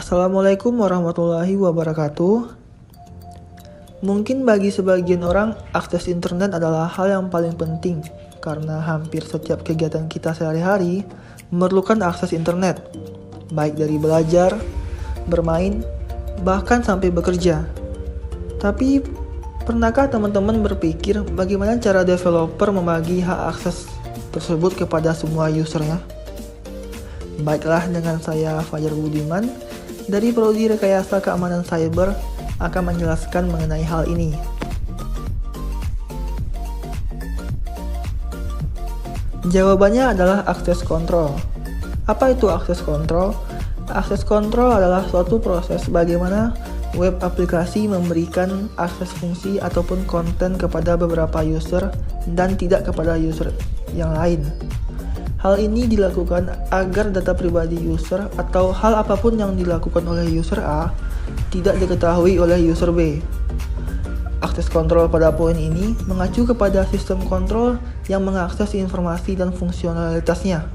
Assalamualaikum warahmatullahi wabarakatuh. Mungkin bagi sebagian orang, akses internet adalah hal yang paling penting karena hampir setiap kegiatan kita sehari-hari memerlukan akses internet, baik dari belajar, bermain, bahkan sampai bekerja. Tapi, pernahkah teman-teman berpikir bagaimana cara developer membagi hak akses tersebut kepada semua usernya? Baiklah, dengan saya Fajar Budiman dari Prodi Rekayasa Keamanan Cyber akan menjelaskan mengenai hal ini. Jawabannya adalah akses kontrol. Apa itu akses kontrol? Akses kontrol adalah suatu proses bagaimana web aplikasi memberikan akses fungsi ataupun konten kepada beberapa user dan tidak kepada user yang lain. Hal ini dilakukan agar data pribadi user atau hal apapun yang dilakukan oleh user A tidak diketahui oleh user B. Akses kontrol pada poin ini mengacu kepada sistem kontrol yang mengakses informasi dan fungsionalitasnya.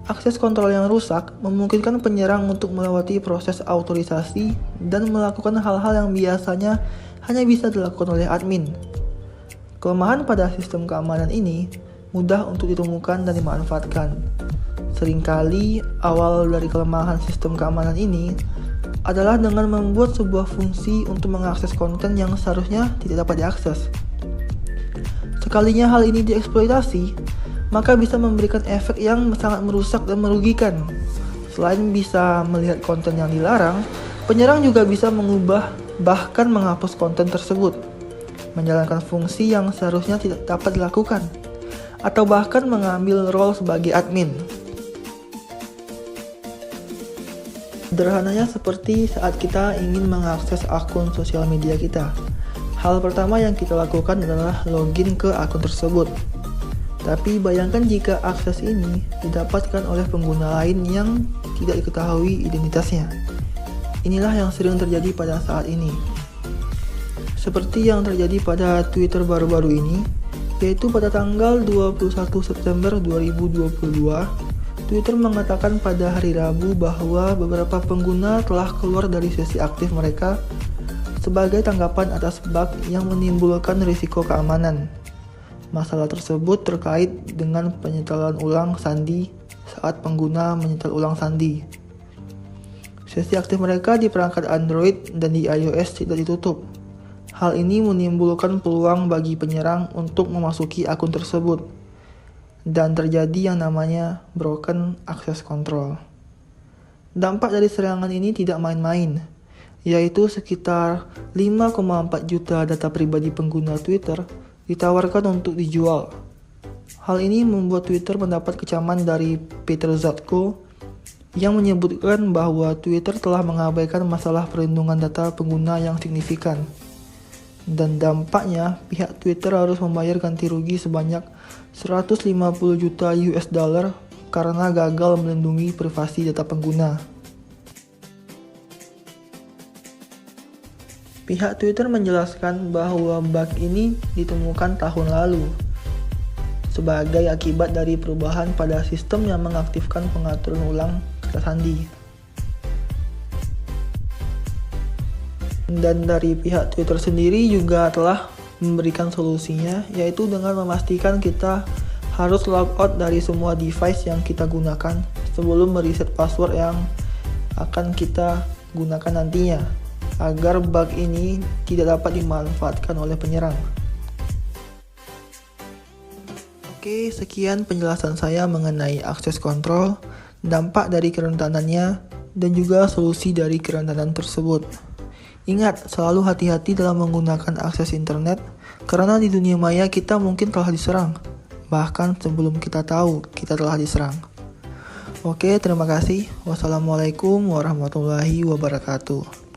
Akses kontrol yang rusak memungkinkan penyerang untuk melewati proses autorisasi dan melakukan hal-hal yang biasanya hanya bisa dilakukan oleh admin. Kelemahan pada sistem keamanan ini mudah untuk ditemukan dan dimanfaatkan. Seringkali awal dari kelemahan sistem keamanan ini adalah dengan membuat sebuah fungsi untuk mengakses konten yang seharusnya tidak dapat diakses. Sekalinya hal ini dieksploitasi, maka bisa memberikan efek yang sangat merusak dan merugikan. Selain bisa melihat konten yang dilarang, penyerang juga bisa mengubah bahkan menghapus konten tersebut, menjalankan fungsi yang seharusnya tidak dapat dilakukan, atau bahkan mengambil role sebagai admin. Sederhananya seperti saat kita ingin mengakses akun sosial media kita. Hal pertama yang kita lakukan adalah login ke akun tersebut. Tapi bayangkan jika akses ini didapatkan oleh pengguna lain yang tidak diketahui identitasnya. Inilah yang sering terjadi pada saat ini. Seperti yang terjadi pada Twitter baru-baru ini, yaitu pada tanggal 21 September 2022, Twitter mengatakan pada hari Rabu bahwa beberapa pengguna telah keluar dari sesi aktif mereka sebagai tanggapan atas bug yang menimbulkan risiko keamanan. Masalah tersebut terkait dengan penyetelan ulang sandi saat pengguna menyetel ulang sandi. Sesi aktif mereka di perangkat Android dan di iOS tidak ditutup. Hal ini menimbulkan peluang bagi penyerang untuk memasuki akun tersebut dan terjadi yang namanya broken access control. Dampak dari serangan ini tidak main-main, yaitu sekitar 5,4 juta data pribadi pengguna Twitter ditawarkan untuk dijual. Hal ini membuat Twitter mendapat kecaman dari Peter Zatko yang menyebutkan bahwa Twitter telah mengabaikan masalah perlindungan data pengguna yang signifikan. Dan dampaknya pihak Twitter harus membayar ganti rugi sebanyak 150 juta US dollar karena gagal melindungi privasi data pengguna. Pihak Twitter menjelaskan bahwa bug ini ditemukan tahun lalu sebagai akibat dari perubahan pada sistem yang mengaktifkan pengaturan ulang kata sandi. Dan dari pihak Twitter sendiri juga telah memberikan solusinya, yaitu dengan memastikan kita harus logout dari semua device yang kita gunakan sebelum mereset password yang akan kita gunakan nantinya, agar bug ini tidak dapat dimanfaatkan oleh penyerang. Oke, sekian penjelasan saya mengenai akses kontrol, dampak dari kerentanannya, dan juga solusi dari kerentanan tersebut. Ingat, selalu hati-hati dalam menggunakan akses internet, karena di dunia maya kita mungkin telah diserang. Bahkan sebelum kita tahu, kita telah diserang. Oke, terima kasih. Wassalamualaikum warahmatullahi wabarakatuh.